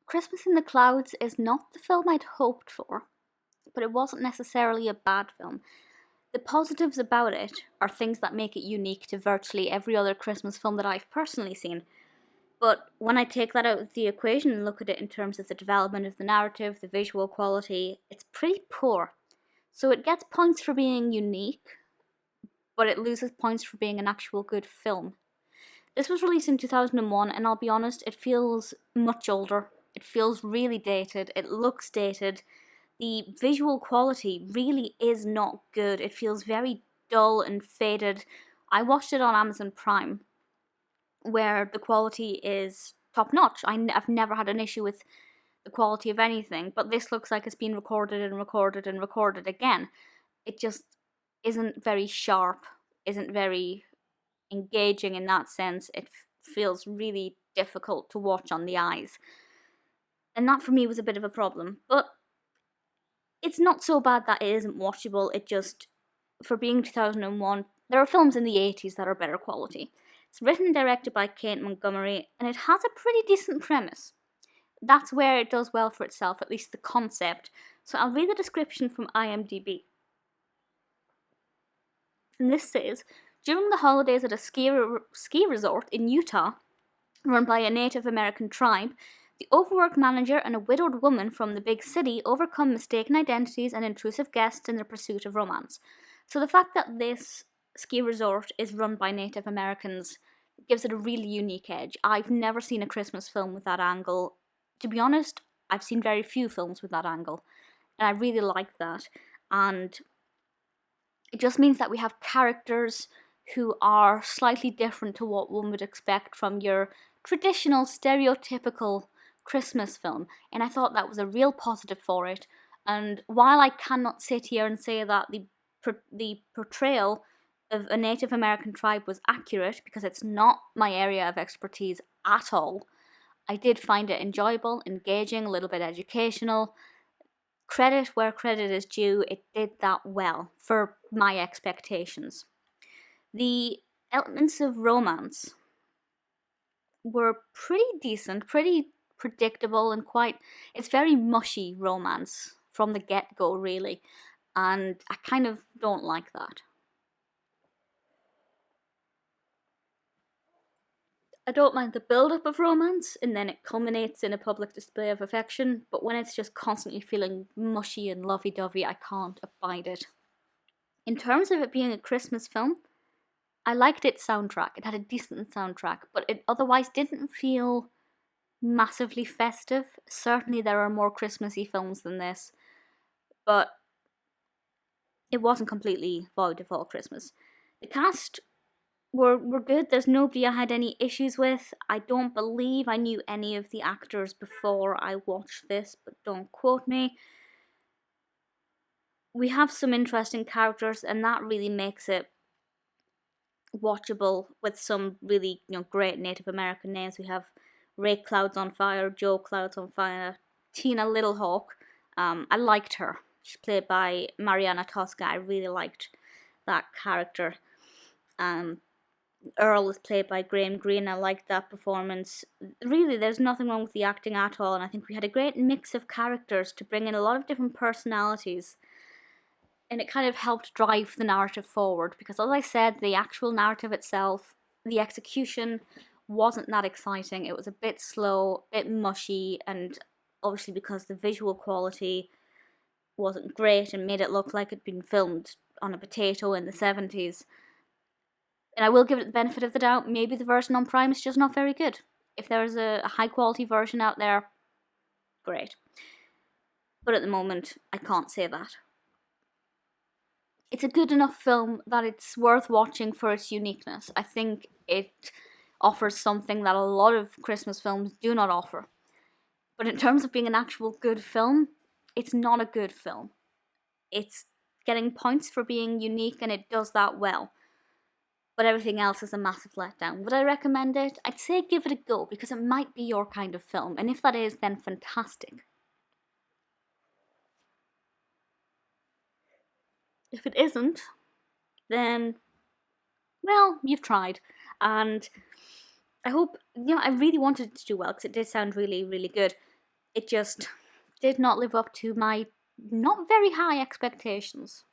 Christmas in the Clouds is not the film I'd hoped for, but it wasn't necessarily a bad film. The positives about it are things that make it unique to virtually every other Christmas film that I've personally seen. But when I take that out of the equation and look at it in terms of the development of the narrative, the visual quality, it's pretty poor. So it gets points for being unique, but it loses points for being an actual good film. This was released in 2001, and I'll be honest, it feels much older. It feels really dated. It looks dated. The visual quality really is not good. It feels very dull and faded. I watched it on Amazon Prime, where the quality is top notch. I've never had an issue with the quality of anything, but this looks like it's been recorded and recorded and recorded again. It just isn't very sharp, isn't very engaging in that sense. It feels really difficult to watch on the eyes. And that for me was a bit of a problem. But it's not so bad that it isn't watchable. It just, for being 2001, there are films in the 80s that are better quality. It's written and directed by Kate Montgomery, and it has a pretty decent premise. That's where it does well for itself, at least the concept. So I'll read the description from IMDb. And this says, during the holidays at a ski resort in Utah, run by a Native American tribe, the overworked manager and a widowed woman from the big city overcome mistaken identities and intrusive guests in their pursuit of romance. So the fact that this ski resort is run by Native Americans gives it a really unique edge. I've never seen a Christmas film with that angle. To be honest, I've seen very few films with that angle, and I really like that. And it just means that we have characters who are slightly different to what one would expect from your traditional, stereotypical Christmas film, and I thought that was a real positive for it. And while I cannot sit here and say that the portrayal of a Native American tribe was accurate, because it's not my area of expertise at all, I did find it enjoyable, engaging, a little bit educational. Credit where credit is due, it did that well for my expectations. The elements of romance were pretty decent, pretty predictable, and it's very mushy romance from the get-go, really, and I kind of don't like that. I don't mind the build-up of romance, and then it culminates in a public display of affection, but when it's just constantly feeling mushy and lovey-dovey, I can't abide it. In terms of it being a Christmas film, I liked its soundtrack. It had a decent soundtrack, but it otherwise didn't feel massively festive. Certainly there are more Christmassy films than this, but it wasn't completely void of all Christmas. The cast were good. There's nobody I had any issues with. I don't believe I knew any of the actors before I watched this, but don't quote me. We have some interesting characters, and that really makes it watchable, with some really great Native American names. We have Ray Clouds on Fire, Joe Clouds on Fire, Tina Littlehawk. I liked her. She's played by Mariana Tosca. I really liked that character. Earl is played by Greene. I liked that performance. Really, there's nothing wrong with the acting at all, and I think we had a great mix of characters to bring in a lot of different personalities, and it kind of helped drive the narrative forward, because as I said, the actual narrative itself, the execution wasn't that exciting. It was a bit slow, a bit mushy, and obviously because the visual quality wasn't great and made it look like it'd been filmed on a potato in the 70s. And I will give it the benefit of the doubt, maybe the version on Prime is just not very good. If there's a high quality version out there, great. But at the moment, I can't say that. It's a good enough film that it's worth watching for its uniqueness. I think it offers something that a lot of Christmas films do not offer. But in terms of being an actual good film, it's not a good film. It's getting points for being unique, and it does that well. But everything else is a massive letdown. Would I recommend it? I'd say give it a go, because it might be your kind of film, and if that is, then fantastic. If it isn't, then, well, you've tried. And I hope, I really wanted it to do well, because it did sound really, really good. it just did not live up to my not very high expectations.